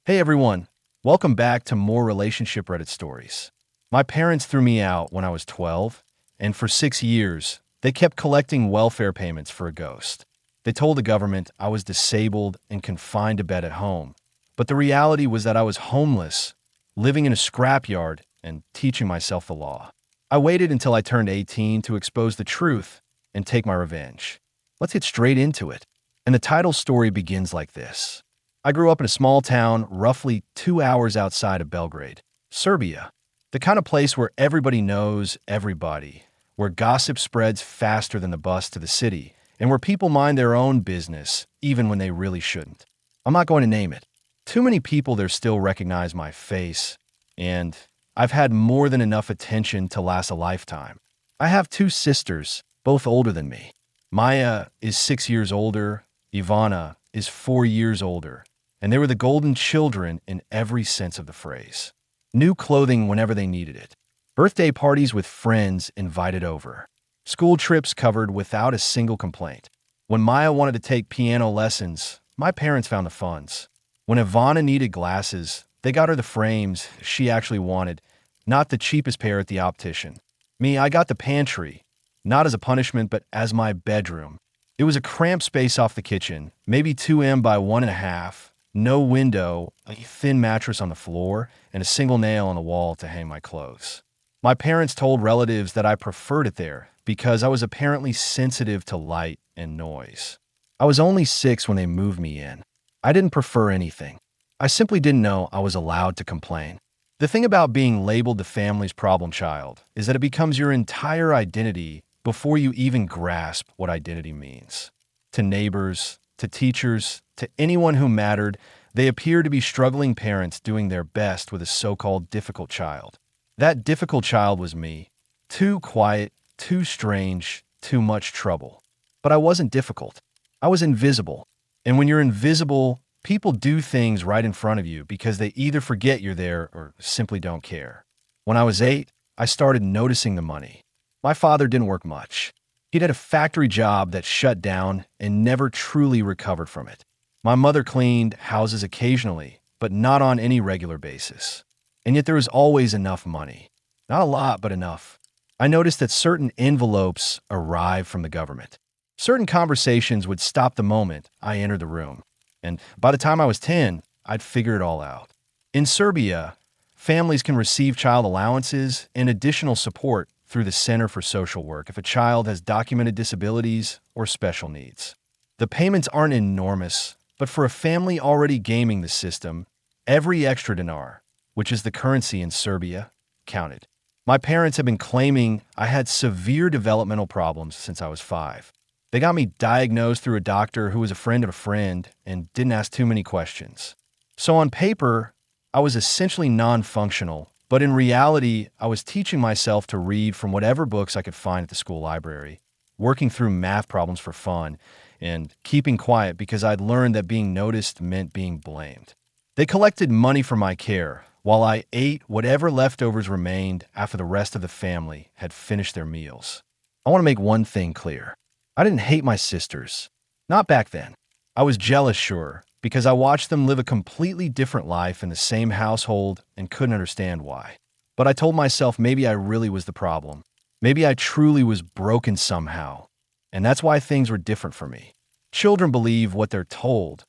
Hey everyone, welcome back to more relationship Reddit stories. My parents threw me out when I was 12, and for 6 years, they kept collecting welfare payments for a ghost. They told the government I was disabled and confined to bed at home. But the reality was that I was homeless, living in a scrapyard, and teaching myself the law. I waited until I turned 18 to expose the truth and take my revenge. Let's get straight into it. And the title story begins like this. I grew up in a small town roughly 2 hours outside of Belgrade, Serbia. The kind of place where everybody knows everybody, where gossip spreads faster than the bus to the city, and where people mind their own business even when they really shouldn't. I'm not going to name it. Too many people there still recognize my face, and I've had more than enough attention to last a lifetime. I have two sisters, both older than me. Maya is 6 years older, Ivana is 4 years older, and they were the golden children in every sense of the phrase. New clothing whenever they needed it. Birthday parties with friends invited over. School trips covered without a single complaint. When Maya wanted to take piano lessons, my parents found the funds. When Ivana needed glasses, they got her the frames she actually wanted, not the cheapest pair at the optician. Me, I got the pantry, not as a punishment but as my bedroom. It was a cramped space off the kitchen, maybe 2 m by 1.5, no window, a thin mattress on the floor, and a single nail on the wall to hang my clothes. My parents told relatives that I preferred it there because I was apparently sensitive to light and noise. I was only 6 when they moved me in. I didn't prefer anything. I simply didn't know I was allowed to complain. The thing about being labeled the family's problem child is that it becomes your entire identity before you even grasp what identity means. To neighbors, to teachers, to anyone who mattered, they appear to be struggling parents doing their best with a so-called difficult child. That difficult child was me. Too quiet, too strange, too much trouble. But I wasn't difficult. I was invisible. And when you're invisible, people do things right in front of you because they either forget you're there or simply don't care. When I was 8, I started noticing the money. My father didn't work much. He'd had a factory job that shut down and never truly recovered from it. My mother cleaned houses occasionally, but not on any regular basis. And yet there was always enough money. Not a lot, but enough. I noticed that certain envelopes arrived from the government. Certain conversations would stop the moment I entered the room. And by the time I was 10, I'd figure it all out. In Serbia, families can receive child allowances and additional support through the Center for Social Work if a child has documented disabilities or special needs. The payments aren't enormous, but for a family already gaming the system, every extra dinar, which is the currency in Serbia, counted. My parents have been claiming I had severe developmental problems since I was 5. They got me diagnosed through a doctor who was a friend of a friend and didn't ask too many questions. So on paper, I was essentially non-functional, but in reality, I was teaching myself to read from whatever books I could find at the school library, working through math problems for fun, and keeping quiet because I'd learned that being noticed meant being blamed. They collected money for my care, while I ate whatever leftovers remained after the rest of the family had finished their meals. I want to make one thing clear. I didn't hate my sisters. Not back then. I was jealous, sure, because I watched them live a completely different life in the same household and couldn't understand why. But I told myself maybe I really was the problem. Maybe I truly was broken somehow. And that's why things were different for me. Children believe what they're told,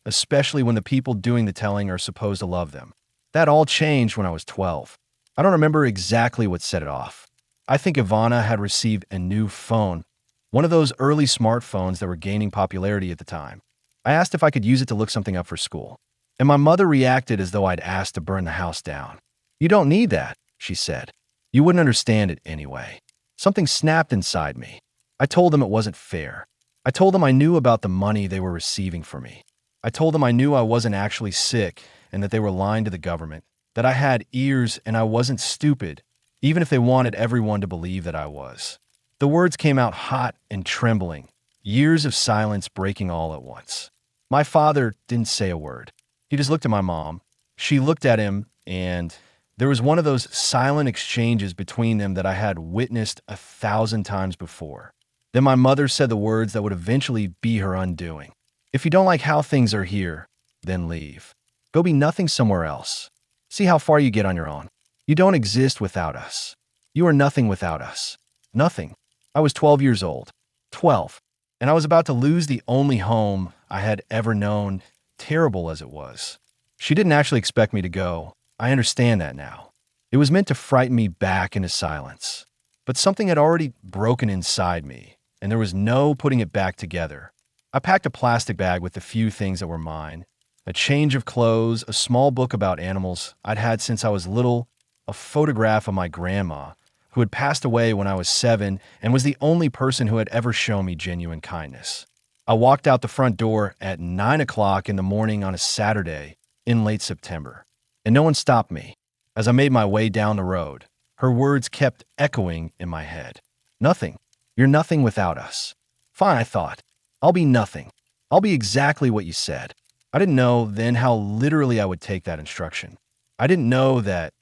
especially when the people doing the telling are supposed to love them. That all changed when I was 12. I don't remember exactly what set it off. I think Ivana had received a new phone, one of those early smartphones that were gaining popularity at the time. I asked if I could use it to look something up for school, and my mother reacted as though I'd asked to burn the house down. "You don't need that," she said. "You wouldn't understand it anyway." Something snapped inside me. I told them it wasn't fair. I told them I knew about the money they were receiving for me. I told them I knew I wasn't actually sick and that they were lying to the government, that I had ears and I wasn't stupid, even if they wanted everyone to believe that I was. The words came out hot and trembling, years of silence breaking all at once. My father didn't say a word. He just looked at my mom. She looked at him, and there was one of those silent exchanges between them that I had witnessed 1,000 times before. Then my mother said the words that would eventually be her undoing. "If you don't like how things are here, then leave." Go be nothing somewhere else. See how far you get on your own. You don't exist without us. You are nothing without us. Nothing. I was 12 years old. 12. And I was about to lose the only home I had ever known, terrible as it was. She didn't actually expect me to go. I understand that now. It was meant to frighten me back into silence. But something had already broken inside me, and there was no putting it back together. I packed a plastic bag with the few things that were mine: a change of clothes, a small book about animals I'd had since I was little, a photograph of my grandma, who had passed away when I was 7 and was the only person who had ever shown me genuine kindness. I walked out the front door at 9 o'clock in the morning on a Saturday in late September, and no one stopped me. As I made my way down the road, her words kept echoing in my head. Nothing. You're nothing without us. Fine, I thought. I'll be nothing. I'll be exactly what you said. I didn't know then how literally I would take that instruction. I didn't know that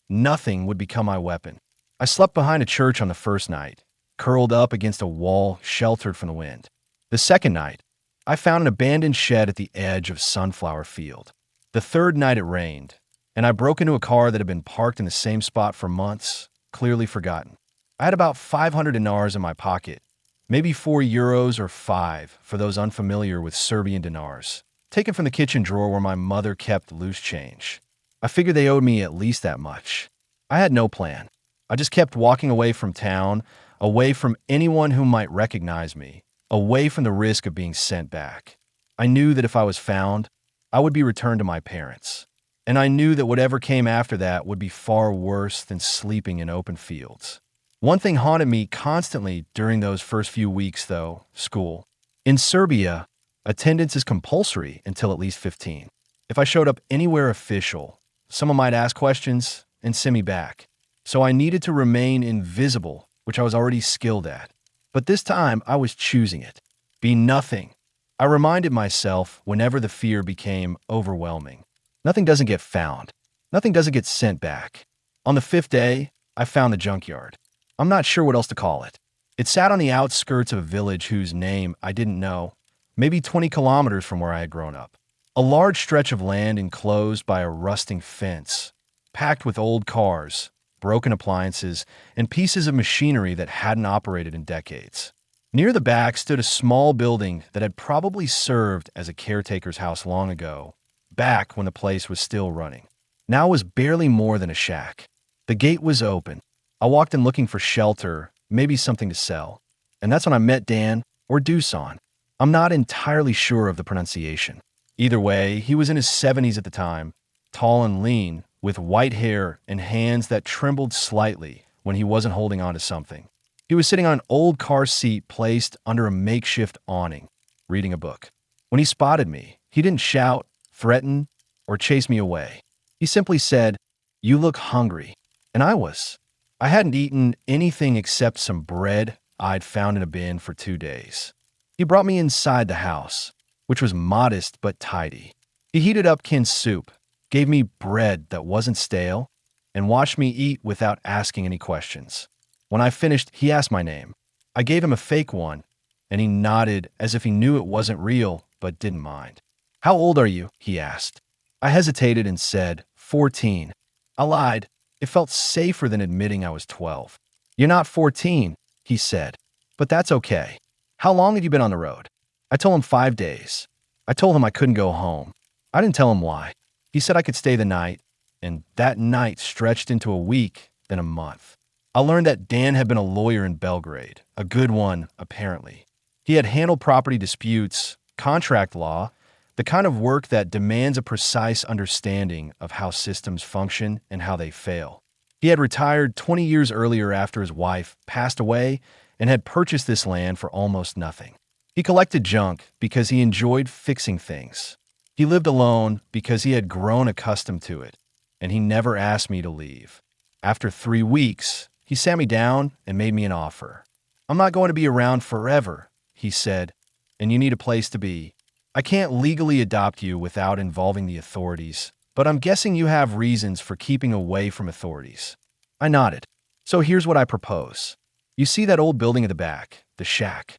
nothing would become my weapon. I slept behind a church on the first night, curled up against a wall, sheltered from the wind. The second night, I found an abandoned shed at the edge of a sunflower field. The third night it rained, and I broke into a car that had been parked in the same spot for months, clearly forgotten. I had about 500 dinars in my pocket, maybe €4 or 5 for those unfamiliar with Serbian dinars, taken from the kitchen drawer where my mother kept loose change. I figured they owed me at least that much. I had no plan. I just kept walking away from town, away from anyone who might recognize me, away from the risk of being sent back. I knew that if I was found, I would be returned to my parents. And I knew that whatever came after that would be far worse than sleeping in open fields. One thing haunted me constantly during those first few weeks, though: school. In Serbia, attendance is compulsory until at least 15. If I showed up anywhere official, someone might ask questions and send me back. So I needed to remain invisible, which I was already skilled at. But this time, I was choosing it. Be nothing. I reminded myself whenever the fear became overwhelming. Nothing doesn't get found. Nothing doesn't get sent back. On the 5th day, I found the junkyard. I'm not sure what else to call it. It sat on the outskirts of a village whose name I didn't know, maybe 20 kilometers from where I had grown up. A large stretch of land enclosed by a rusting fence, packed with old cars, broken appliances, and pieces of machinery that hadn't operated in decades. Near the back stood a small building that had probably served as a caretaker's house long ago, back when the place was still running. Now it was barely more than a shack. The gate was open. I walked in looking for shelter, maybe something to sell. And that's when I met Dan, or Dusan. I'm not entirely sure of the pronunciation. Either way, he was in his 70s at the time, tall and lean, with white hair and hands that trembled slightly when he wasn't holding on to something. He was sitting on an old car seat placed under a makeshift awning, reading a book. When he spotted me, he didn't shout, threaten, or chase me away. He simply said, "You look hungry." And I was. I hadn't eaten anything except some bread I'd found in a bin for 2 days. He brought me inside the house, which was modest but tidy. He heated up canned soup, gave me bread that wasn't stale, and watched me eat without asking any questions. When I finished, he asked my name. I gave him a fake one, and he nodded as if he knew it wasn't real, but didn't mind. "How old are you?" he asked. I hesitated and said, 14. I lied. It felt safer than admitting I was 12. "You're not 14, he said, "but that's okay. How long have you been on the road?" I told him 5 days. I told him I couldn't go home. I didn't tell him why. He said I could stay the night, and that night stretched into a week, then a month. I learned that Dan had been a lawyer in Belgrade, a good one, apparently. He had handled property disputes, contract law, the kind of work that demands a precise understanding of how systems function and how they fail. He had retired 20 years earlier after his wife passed away and had purchased this land for almost nothing. He collected junk because he enjoyed fixing things. He lived alone because he had grown accustomed to it, and he never asked me to leave. After 3 weeks, he sat me down and made me an offer. "I'm not going to be around forever," he said, "and you need a place to be. I can't legally adopt you without involving the authorities, but I'm guessing you have reasons for keeping away from authorities." I nodded. "So here's what I propose. You see that old building at the back, the shack?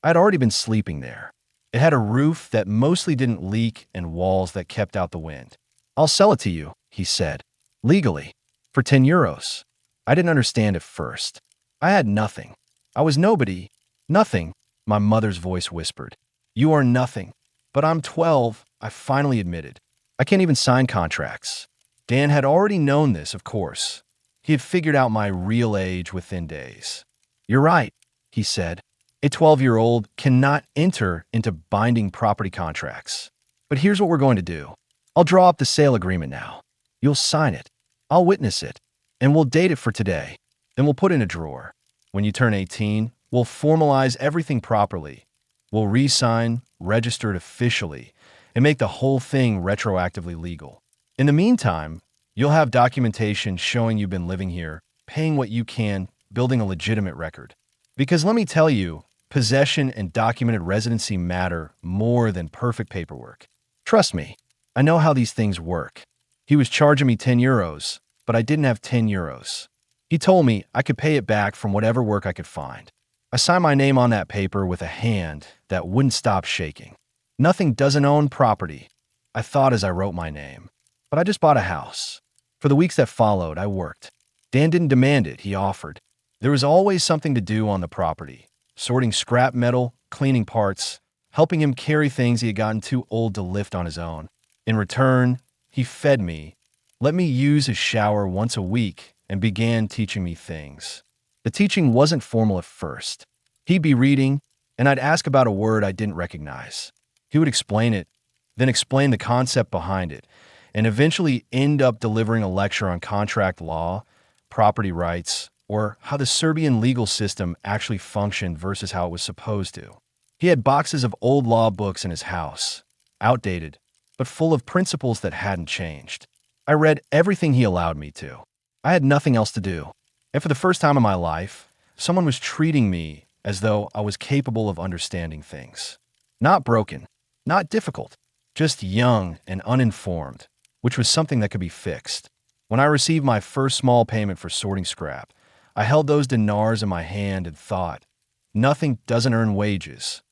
I'd already been sleeping there. It had a roof that mostly didn't leak and walls that kept out the wind. I'll sell it to you, he said. Legally. For 10 euros. I didn't understand at first. I had nothing. I was nobody. Nothing, my mother's voice whispered. You are nothing. But I'm 12, I finally admitted. I can't even sign contracts. Dan had already known this, of course. He had figured out my real age within days. You're right, he said. A 12-year-old cannot enter into binding property contracts. But here's what we're going to do. I'll draw up the sale agreement now. You'll sign it. I'll witness it. And we'll date it for today. Then we'll put it in a drawer. When you turn 18, we'll formalize everything properly. We'll re-sign, register it officially, and make the whole thing retroactively legal. In the meantime, you'll have documentation showing you've been living here, paying what you can, building a legitimate record. Because let me tell you, possession and documented residency matter more than perfect paperwork. Trust me, I know how these things work. He was charging me 10 euros, but I didn't have 10 euros. He told me I could pay it back from whatever work I could find. I signed my name on that paper with a hand that wouldn't stop shaking. Nothing doesn't own property, I thought as I wrote my name. But I just bought a house. For the weeks that followed, I worked. Dan didn't demand it, he offered. There was always something to do on the property. Sorting scrap metal, cleaning parts, helping him carry things he had gotten too old to lift on his own. In return, he fed me, let me use his shower once a week, and began teaching me things. The teaching wasn't formal at first. He'd be reading, and I'd ask about a word I didn't recognize. He would explain it, then explain the concept behind it, and eventually end up delivering a lecture on contract law, property rights, or how the Serbian legal system actually functioned versus how it was supposed to. He had boxes of old law books in his house, outdated, but full of principles that hadn't changed. I read everything he allowed me to. I had nothing else to do. And for the first time in my life, someone was treating me as though I was capable of understanding things. Not broken, not difficult, just young and uninformed, which was something that could be fixed. When I received my first small payment for sorting scrap, I held those dinars in my hand and thought, nothing doesn't earn wages.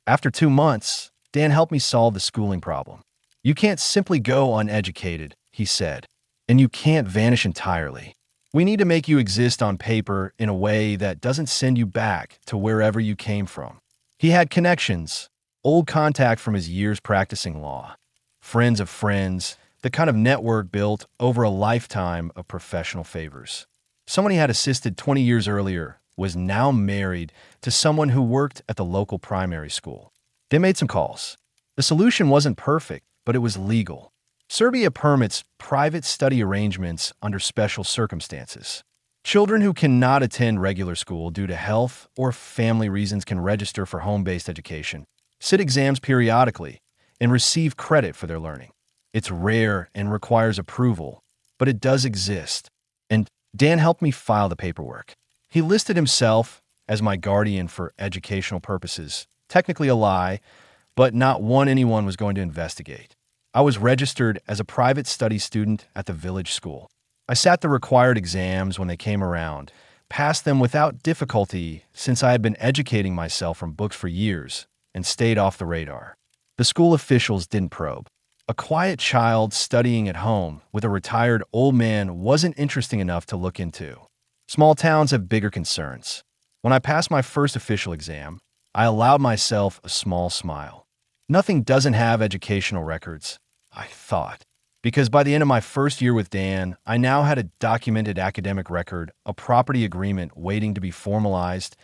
After 2 months, Dan helped me solve the schooling problem. You can't simply go uneducated, he said, and you can't vanish entirely. We need to make you exist on paper in a way that doesn't send you back to wherever you came from. He had connections, old contact from his years practicing law, friends of friends, the kind of network built over a lifetime of professional favors. Someone he had assisted 20 years earlier was now married to someone who worked at the local primary school. They made some calls. The solution wasn't perfect, but it was legal. Serbia permits private study arrangements under special circumstances. Children who cannot attend regular school due to health or family reasons can register for home-based education, sit exams periodically, and receive credit for their learning. It's rare and requires approval, but it does exist. And Dan helped me file the paperwork. He listed himself as my guardian for educational purposes. Technically a lie, but not one anyone was going to investigate. I was registered as a private study student at the village school. I sat the required exams when they came around, passed them without difficulty since I had been educating myself from books for years, and stayed off the radar. The school officials didn't probe. A quiet child studying at home with a retired old man wasn't interesting enough to look into. Small towns have bigger concerns. When I passed my first official exam, I allowed myself a small smile. Nothing doesn't have educational records, I thought. Because by the end of my first year with Dan, I now had a documented academic record, a property agreement waiting to be formalized,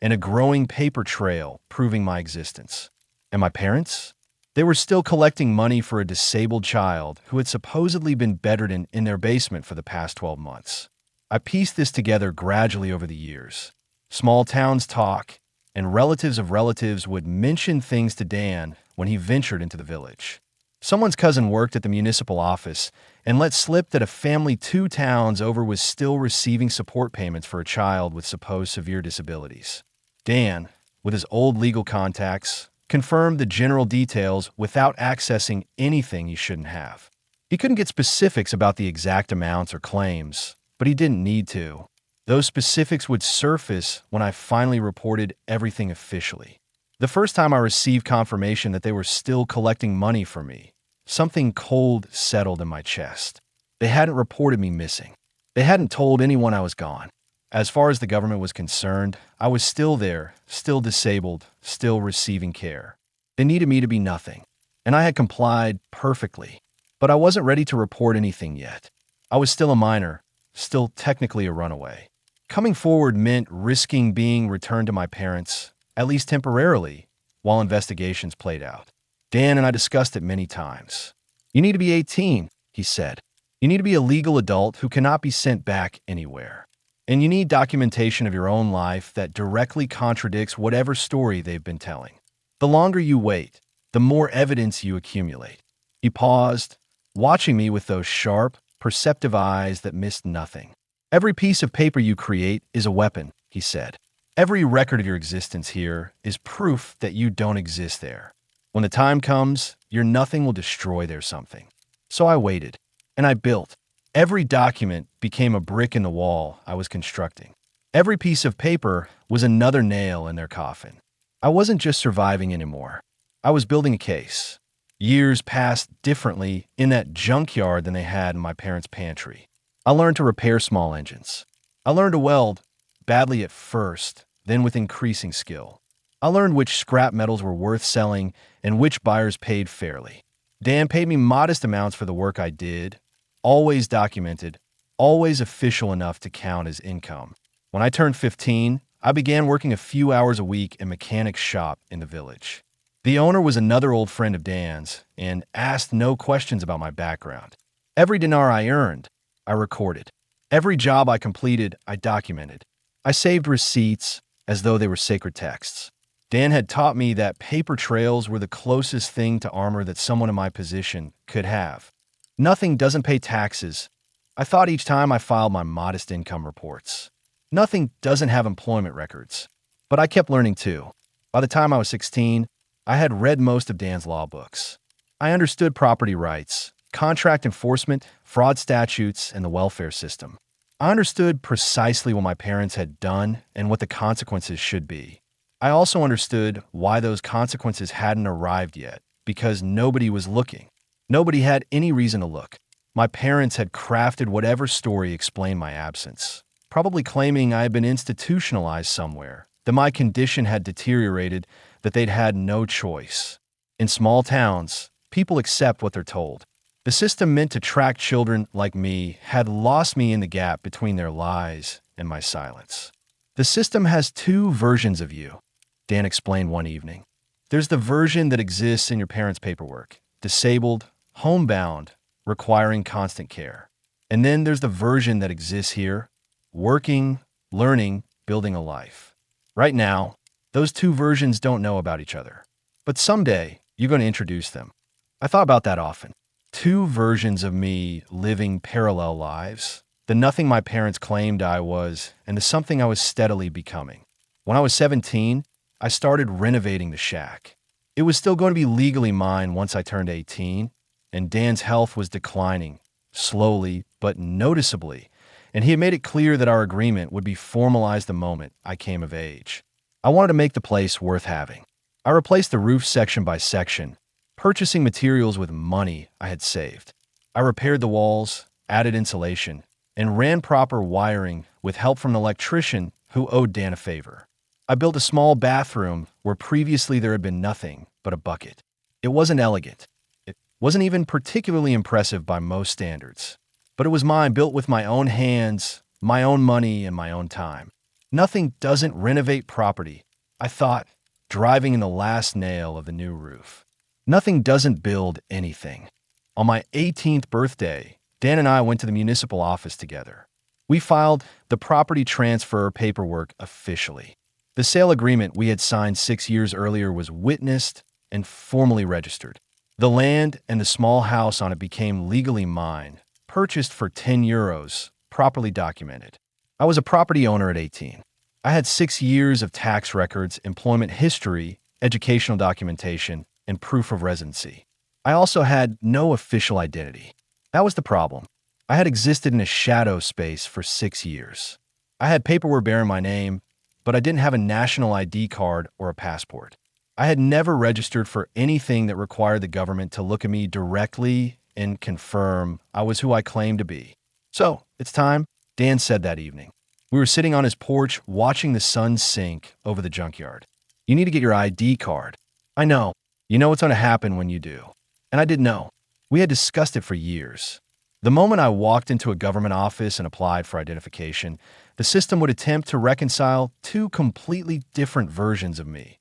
and a growing paper trail proving my existence. And my parents? They were still collecting money for a disabled child who had supposedly been bedridden in their basement for the past 12 months. I pieced this together gradually over the years. Small towns talk, and relatives of relatives would mention things to Dan when he ventured into the village. Someone's cousin worked at the municipal office and let slip that a family 2 towns over was still receiving support payments for a child with supposed severe disabilities. Dan, with his old legal contacts, confirmed the general details without accessing anything he shouldn't have. He couldn't get specifics about the exact amounts or claims, but he didn't need to. Those specifics would surface when I finally reported everything officially. The first time I received confirmation that they were still collecting money from me, Something cold settled in my chest. They hadn't reported me missing. They hadn't told anyone I was gone. As far as the government was concerned, I was still there, still disabled, still receiving care. They needed me to be nothing, and I had complied perfectly. But I wasn't ready to report anything yet. I was still a minor, still technically a runaway. Coming forward meant risking being returned to my parents, at least temporarily, while investigations played out. Dan and I discussed it many times. You need to be 18, he said. You need to be a legal adult who cannot be sent back anywhere. And you need documentation of your own life that directly contradicts whatever story they've been telling. The longer you wait, the more evidence you accumulate. He paused, watching me with those sharp, perceptive eyes that missed nothing. Every piece of paper you create is a weapon, he said. Every record of your existence here is proof that you don't exist there. When the time comes, your nothing will destroy their something. So I waited, and I built. Every document became a brick in the wall I was constructing. Every piece of paper was another nail in their coffin. I wasn't just surviving anymore. I was building a case. Years passed differently in that junkyard than they had in my parents' pantry. I learned to repair small engines. I learned to weld, badly at first, then with increasing skill. I learned which scrap metals were worth selling and which buyers paid fairly. Dan paid me modest amounts for the work I did, always documented, always official enough to count as income. When I turned 15, I began working a few hours a week in a mechanic's shop in the village. The owner was another old friend of Dan's and asked no questions about my background. Every dinar I earned, I recorded. Every job I completed, I documented. I saved receipts as though they were sacred texts. Dan had taught me that paper trails were the closest thing to armor that someone in my position could have. Nothing doesn't pay taxes, I thought each time I filed my modest income reports. Nothing doesn't have employment records. But I kept learning too. By the time I was 16, I had read most of Dan's law books. I understood property rights, contract enforcement, fraud statutes, and the welfare system. I understood precisely what my parents had done and what the consequences should be. I also understood why those consequences hadn't arrived yet, because nobody was looking. Nobody had any reason to look. My parents had crafted whatever story explained my absence, probably claiming I had been institutionalized somewhere, that my condition had deteriorated, that they'd had no choice. In small towns, people accept what they're told. The system meant to track children like me had lost me in the gap between their lies and my silence. The system has two versions of you, Dan explained one evening. There's the version that exists in your parents' paperwork, disabled, homebound, requiring constant care. And then there's the version that exists here, working, learning, building a life. Right now, those two versions don't know about each other. But someday, you're going to introduce them. I thought about that often. Two versions of me living parallel lives. The nothing my parents claimed I was, and the something I was steadily becoming. When I was 17, I started renovating the shack. It was still going to be legally mine once I turned 18, and Dan's health was declining, slowly but noticeably, and he had made it clear that our agreement would be formalized the moment I came of age. I wanted to make the place worth having. I replaced the roof section by section, purchasing materials with money I had saved. I repaired the walls, added insulation, and ran proper wiring with help from an electrician who owed Dan a favor. I built a small bathroom where previously there had been nothing but a bucket. It wasn't elegant. It wasn't even particularly impressive by most standards. But it was mine, built with my own hands, my own money, and my own time. Nothing doesn't renovate property, I thought, driving in the last nail of the new roof. Nothing doesn't build anything. On my 18th birthday, Dan and I went to the municipal office together. We filed the property transfer paperwork officially. The sale agreement we had signed 6 years earlier was witnessed and formally registered. The land and the small house on it became legally mine, purchased for €10, properly documented. I was a property owner at 18. I had 6 years of tax records, employment history, educational documentation, and proof of residency. I also had no official identity. That was the problem. I had existed in a shadow space for 6 years. I had paperwork bearing my name, but I didn't have a national ID card or a passport. I had never registered for anything that required the government to look at me directly and confirm I was who I claimed to be. So, it's time, Dan said that evening. We were sitting on his porch watching the sun sink over the junkyard. You need to get your ID card. I know. You know what's going to happen when you do. And I didn't know. We had discussed it for years. The moment I walked into a government office and applied for identification, the system would attempt to reconcile two completely different versions of me.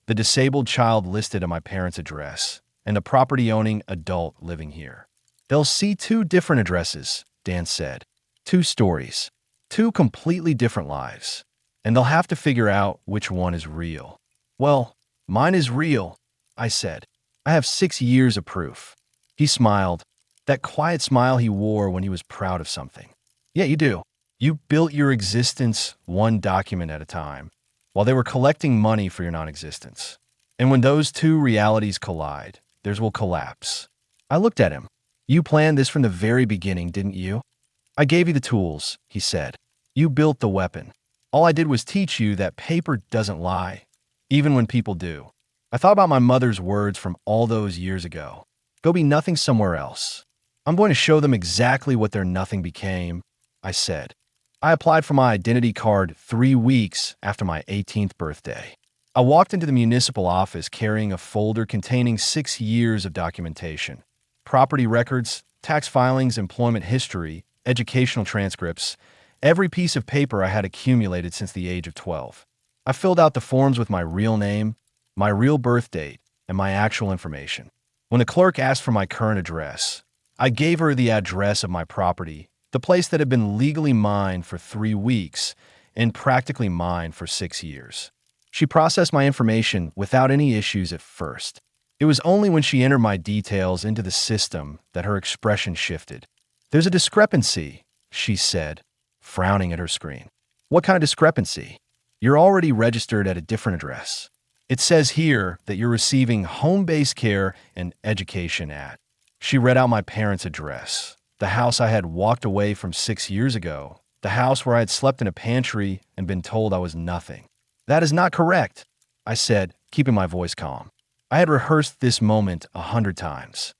The disabled child listed at my parents' address, and the property-owning adult living here. They'll see two different addresses, Dan said. Two stories. Two completely different lives. And they'll have to figure out which one is real. Well, mine is real, I said. I have 6 years of proof. He smiled, that quiet smile he wore when he was proud of something. Yeah, you do. You built your existence one document at a time, while they were collecting money for your non-existence. And when those two realities collide, theirs will collapse. I looked at him. You planned this from the very beginning, didn't you? I gave you the tools, he said. You built the weapon. All I did was teach you that paper doesn't lie, even when people do. I thought about my mother's words from all those years ago. Go be nothing somewhere else. I'm going to show them exactly what their nothing became, I said. I applied for my identity card 3 weeks after my 18th birthday. I walked into the municipal office carrying a folder containing 6 years of documentation. Property records, tax filings, employment history, educational transcripts, every piece of paper I had accumulated since the age of 12. I filled out the forms with my real name, my real birth date, and my actual information. When the clerk asked for my current address, I gave her the address of my property, the place that had been legally mine for 3 weeks and practically mine for 6 years. She processed my information without any issues at first. It was only when she entered my details into the system that her expression shifted. There's a discrepancy, she said, frowning at her screen. What kind of discrepancy? You're already registered at a different address. It says here that you're receiving home-based care and education at. She read out my parents' address, the house I had walked away from 6 years ago, the house where I had slept in a pantry and been told I was nothing. That is not correct, I said, keeping my voice calm. I had rehearsed this moment 100 times.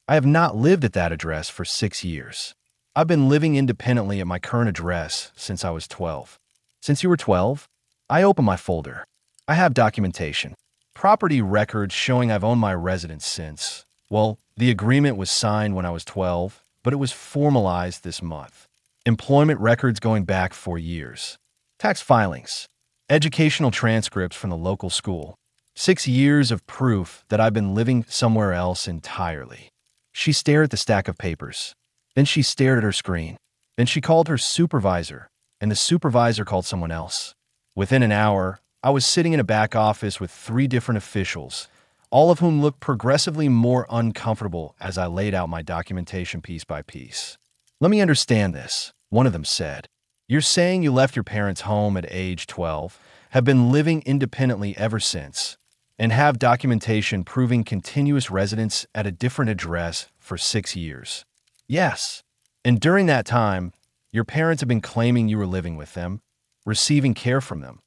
I have not lived at that address for 6 years. I've been living independently at my current address since I was 12. Since you were 12? I opened my folder. I have documentation. Property records showing I've owned my residence since. Well, the agreement was signed when I was 12, but it was formalized this month. Employment records going back 4 years. Tax filings. Educational transcripts from the local school. 6 years of proof that I've been living somewhere else entirely. She stared at the stack of papers. Then she stared at her screen. Then she called her supervisor, and the supervisor called someone else. Within an hour, I was sitting in a back office with 3 different officials, all of whom looked progressively more uncomfortable as I laid out my documentation piece by piece. Let me understand this, one of them said. You're saying you left your parents' home at age 12, have been living independently ever since, and have documentation proving continuous residence at a different address for 6 years. Yes. And during that time, your parents have been claiming you were living with them, receiving care from them.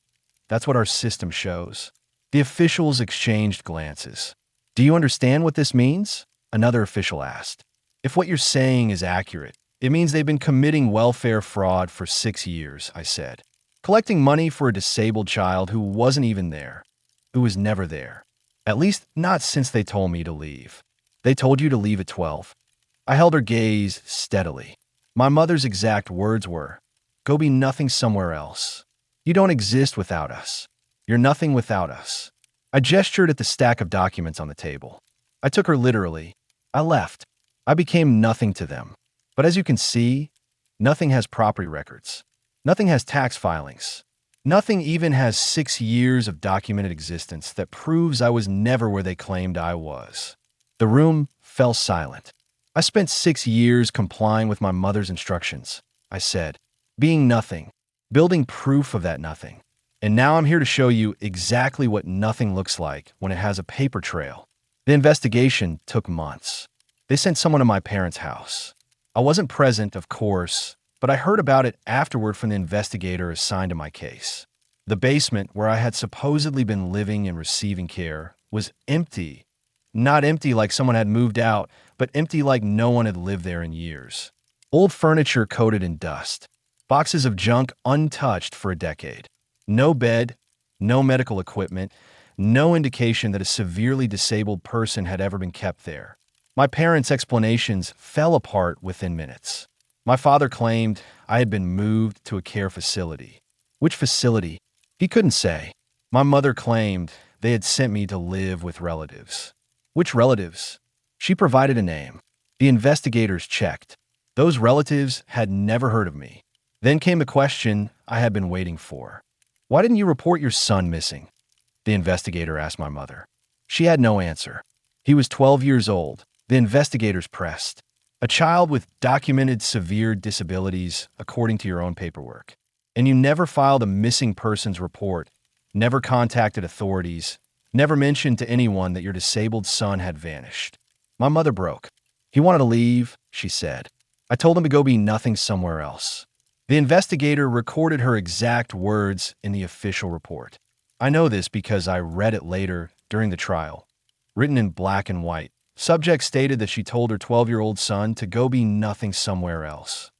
That's what our system shows. The officials exchanged glances. Do you understand what this means? Another official asked. If what you're saying is accurate, it means they've been committing welfare fraud for 6 years, I said. Collecting money for a disabled child who wasn't even there, who was never there. At least not since they told me to leave. They told you to leave at 12. I held her gaze steadily. My mother's exact words were, go be nothing somewhere else. You don't exist without us. You're nothing without us. I gestured at the stack of documents on the table. I took her literally. I left. I became nothing to them. But as you can see, nothing has property records. Nothing has tax filings. Nothing even has 6 years of documented existence that proves I was never where they claimed I was. The room fell silent. I spent 6 years complying with my mother's instructions, I said, being nothing, building proof of that nothing. And now I'm here to show you exactly what nothing looks like when it has a paper trail. The investigation took months. They sent someone to my parents' house. I wasn't present, of course, but I heard about it afterward from the investigator assigned to my case. The basement, where I had supposedly been living and receiving care, was empty. Not empty like someone had moved out, but empty like no one had lived there in years. Old furniture coated in dust. Boxes of junk untouched for a decade. No bed, no medical equipment, no indication that a severely disabled person had ever been kept there. My parents' explanations fell apart within minutes. My father claimed I had been moved to a care facility. Which facility? He couldn't say. My mother claimed they had sent me to live with relatives. Which relatives? She provided a name. The investigators checked. Those relatives had never heard of me. Then came the question I had been waiting for. Why didn't you report your son missing? The investigator asked my mother. She had no answer. He was 12 years old. The investigators pressed. A child with documented severe disabilities, according to your own paperwork. And you never filed a missing persons report, never contacted authorities, never mentioned to anyone that your disabled son had vanished. My mother broke. He wanted to leave, she said. I told him to go be nothing somewhere else. The investigator recorded her exact words in the official report. I know this because I read it later during the trial. Written in black and white, subject stated that she told her 12-year-old son to go be nothing somewhere else.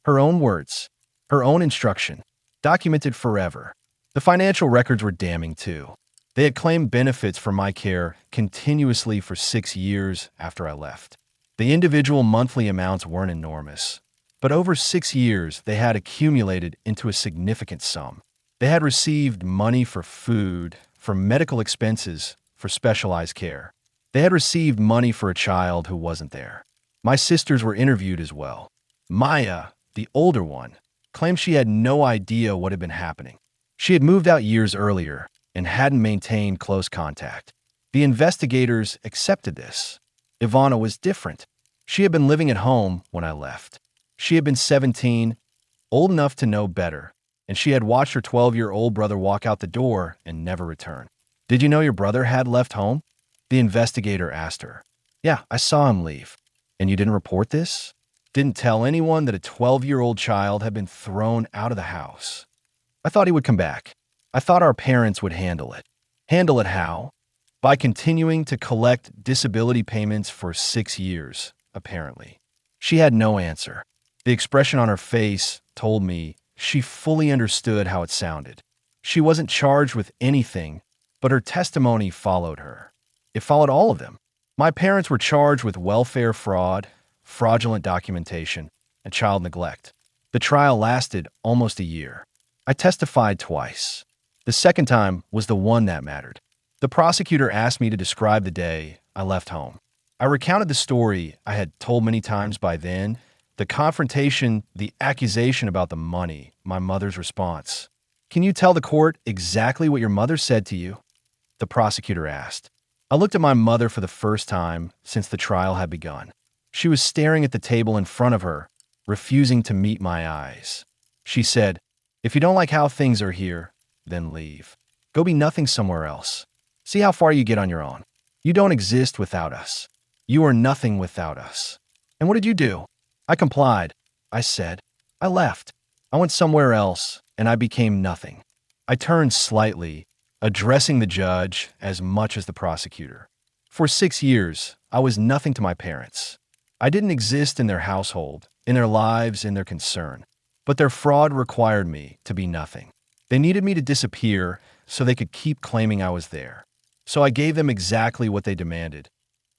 Her own words, her own instruction, documented forever. The financial records were damning too. They had claimed benefits for my care continuously for 6 years after I left. The individual monthly amounts weren't enormous, but over 6 years they had accumulated into a significant sum. They had received money for food, for medical expenses, for specialized care. They had received money for a child who wasn't there. My sisters were interviewed as well. Maya, the older one, claimed she had no idea what had been happening. She had moved out years earlier and hadn't maintained close contact. The investigators accepted this. Ivana was different. She had been living at home when I left. She had been 17, old enough to know better, and she had watched her 12-year-old brother walk out the door and never return. Did you know your brother had left home? The investigator asked her. Yeah, I saw him leave. And you didn't report this? Didn't tell anyone that a 12-year-old child had been thrown out of the house. I thought he would come back. I thought our parents would handle it. Handle it how? By continuing to collect disability payments for 6 years, apparently. She had no answer. The expression on her face told me she fully understood how it sounded. She wasn't charged with anything, but her testimony followed her. It followed all of them. My parents were charged with welfare fraud, fraudulent documentation, and child neglect. The trial lasted almost a year. I testified twice. The second time was the one that mattered. The prosecutor asked me to describe the day I left home. I recounted the story I had told many times by then, the confrontation, the accusation about the money, my mother's response. Can you tell the court exactly what your mother said to you? The prosecutor asked. I looked at my mother for the first time since the trial had begun. She was staring at the table in front of her, refusing to meet my eyes. She said, "If you don't like how things are here, then leave. Go be nothing somewhere else. See how far you get on your own. You don't exist without us. You are nothing without us." And what did you do? I complied. I said, I left. I went somewhere else, and I became nothing. I turned slightly, addressing the judge as much as the prosecutor. For 6 years, I was nothing to my parents. I didn't exist in their household, in their lives, in their concern. But their fraud required me to be nothing. They needed me to disappear so they could keep claiming I was there. So I gave them exactly what they demanded.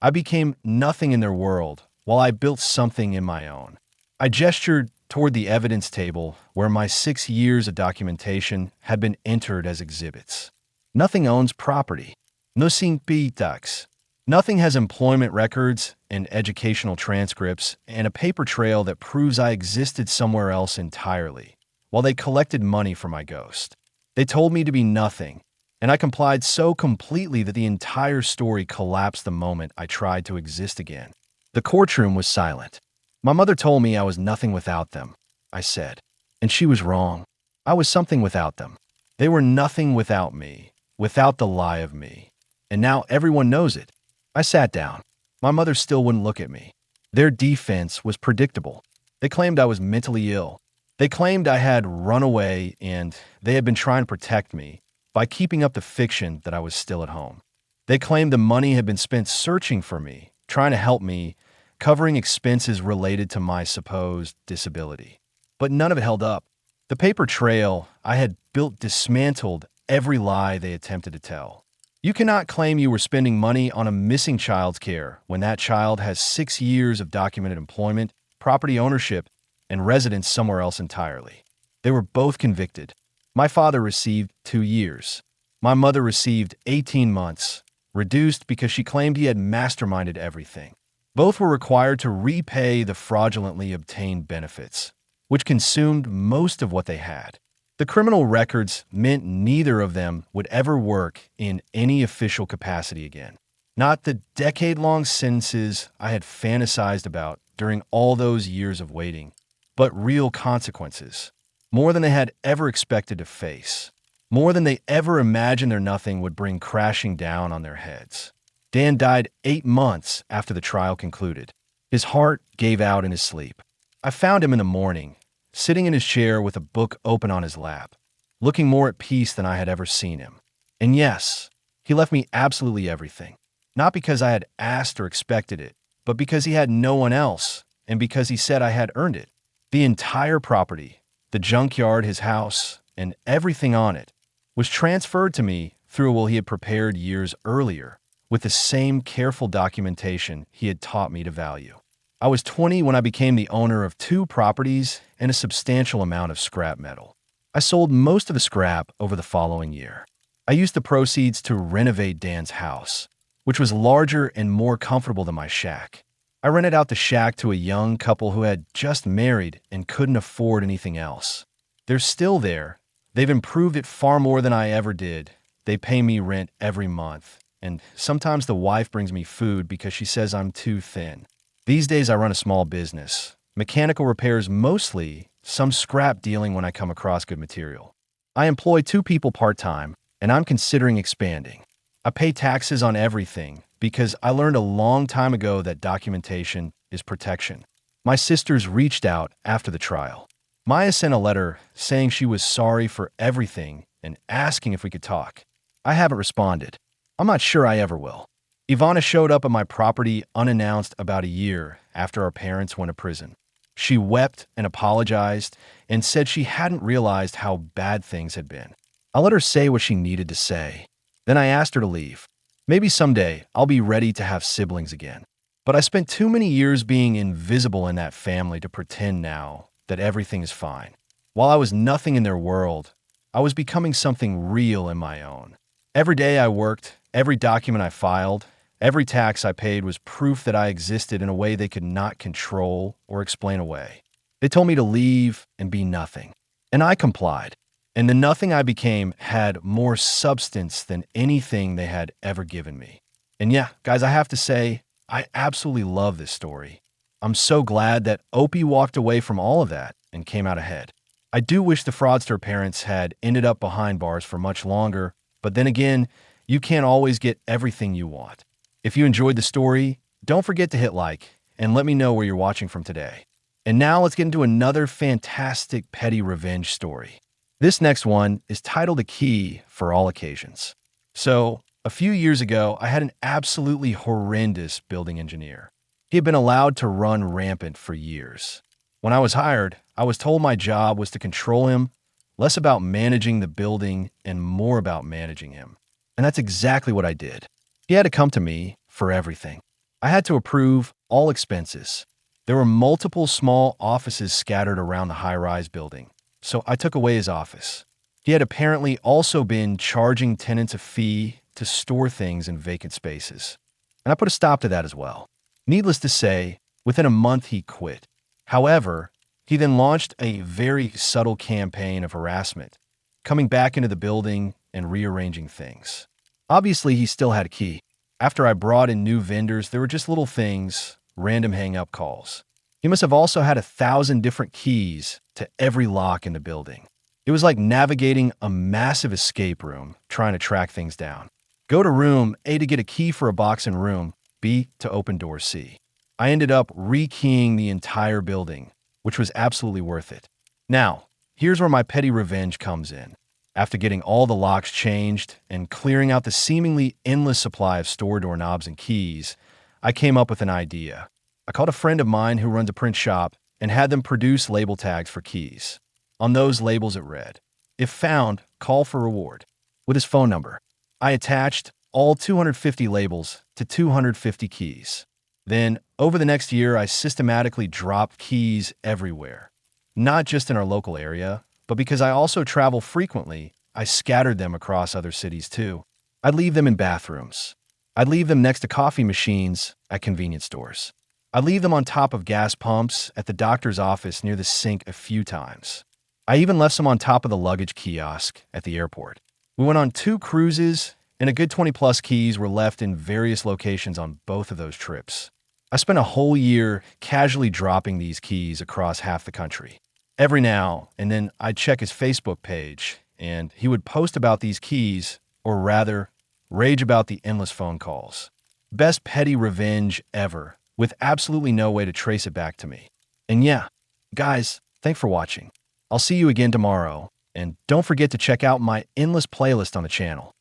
I became nothing in their world while I built something in my own. I gestured toward the evidence table where my 6 years of documentation had been entered as exhibits. Nothing owns property. No sin tax. Nothing has employment records and educational transcripts and a paper trail that proves I existed somewhere else entirely, while they collected money for my ghost. They told me to be nothing, and I complied so completely that the entire story collapsed the moment I tried to exist again. The courtroom was silent. My mother told me I was nothing without them, I said, and she was wrong. I was something without them. They were nothing without me, without the lie of me. And now everyone knows it. I sat down. My mother still wouldn't look at me. Their defense was predictable. They claimed I was mentally ill. They claimed I had run away and they had been trying to protect me by keeping up the fiction that I was still at home. They claimed the money had been spent searching for me, trying to help me, covering expenses related to my supposed disability. But none of it held up. The paper trail I had built dismantled every lie they attempted to tell. You cannot claim you were spending money on a missing child's care when that child has 6 years of documented employment, property ownership, and residence somewhere else entirely. They were both convicted. My father received 2 years. My mother received 18 months, reduced because she claimed he had masterminded everything. Both were required to repay the fraudulently obtained benefits, which consumed most of what they had. The criminal records meant neither of them would ever work in any official capacity again. Not the decade-long sentences I had fantasized about during all those years of waiting, but real consequences. More than they had ever expected to face. More than they ever imagined their nothing would bring crashing down on their heads. Dan died 8 months after the trial concluded. His heart gave out in his sleep. I found him in the morning, sitting in his chair with a book open on his lap, looking more at peace than I had ever seen him. And yes, he left me absolutely everything. Not because I had asked or expected it, but because he had no one else, and because he said I had earned it. The entire property, the junkyard, his house, and everything on it, was transferred to me through a will he had prepared years earlier, with the same careful documentation he had taught me to value. I was 20 when I became the owner of 2 properties and a substantial amount of scrap metal. I sold most of the scrap over the following year. I used the proceeds to renovate Dan's house, which was larger and more comfortable than my shack. I rented out the shack to a young couple who had just married and couldn't afford anything else. They're still there. They've improved it far more than I ever did. They pay me rent every month, and sometimes the wife brings me food because she says I'm too thin. These days I run a small business. Mechanical repairs mostly, some scrap dealing when I come across good material. I employ 2 people part-time, and I'm considering expanding. I pay taxes on everything because I learned a long time ago that documentation is protection. My sisters reached out after the trial. Maya sent a letter saying she was sorry for everything and asking if we could talk. I haven't responded. I'm not sure I ever will. Ivana showed up at my property unannounced about a year after our parents went to prison. She wept and apologized and said she hadn't realized how bad things had been. I let her say what she needed to say. Then I asked her to leave. Maybe someday I'll be ready to have siblings again. But I spent too many years being invisible in that family to pretend now that everything is fine. While I was nothing in their world, I was becoming something real in my own. Every day I worked, every document I filed, every tax I paid was proof that I existed in a way they could not control or explain away. They told me to leave and be nothing. And I complied. And the nothing I became had more substance than anything they had ever given me. And yeah, guys, I have to say, I absolutely love this story. I'm so glad that Opie walked away from all of that and came out ahead. I do wish the fraudster parents had ended up behind bars for much longer, but then again, you can't always get everything you want. If you enjoyed the story, don't forget to hit like and let me know where you're watching from today. And now let's get into another fantastic petty revenge story. This next one is titled A Key for All Occasions. So, a few years ago, I had an absolutely horrendous building engineer. He had been allowed to run rampant for years. When I was hired, I was told my job was to control him, less about managing the building and more about managing him. And that's exactly what I did. He had to come to me for everything. I had to approve all expenses. There were multiple small offices scattered around the high-rise building, so I took away his office. He had apparently also been charging tenants a fee to store things in vacant spaces. And I put a stop to that as well. Needless to say, within a month he quit. However, he then launched a very subtle campaign of harassment, coming back into the building and rearranging things. Obviously, he still had a key. After I brought in new vendors, there were just little things, random hang-up calls. He must have also had 1,000 different keys to every lock in the building. It was like navigating a massive escape room, trying to track things down. Go to room A to get a key for a box in room B to open door C. I ended up rekeying the entire building, which was absolutely worth it. Now, here's where my petty revenge comes in. After getting all the locks changed and clearing out the seemingly endless supply of store doorknobs and keys, I came up with an idea. I called a friend of mine who runs a print shop and had them produce label tags for keys. On those labels it read, "If found, call for reward," with his phone number. I attached all 250 labels to 250 keys. Then, over the next year, I systematically dropped keys everywhere. Not just in our local area, but because I also travel frequently, I scattered them across other cities too. I'd leave them in bathrooms. I'd leave them next to coffee machines at convenience stores. I'd leave them on top of gas pumps at the doctor's office near the sink a few times. I even left some on top of the luggage kiosk at the airport. We went on 2 cruises, and a good 20 plus keys were left in various locations on both of those trips. I spent a whole year casually dropping these keys across half the country. Every now and then I'd check his Facebook page, and he would post about these keys, or rather, rage about the endless phone calls. Best petty revenge ever, with absolutely no way to trace it back to me. And yeah, guys, thanks for watching. I'll see you again tomorrow, and don't forget to check out my endless playlist on the channel.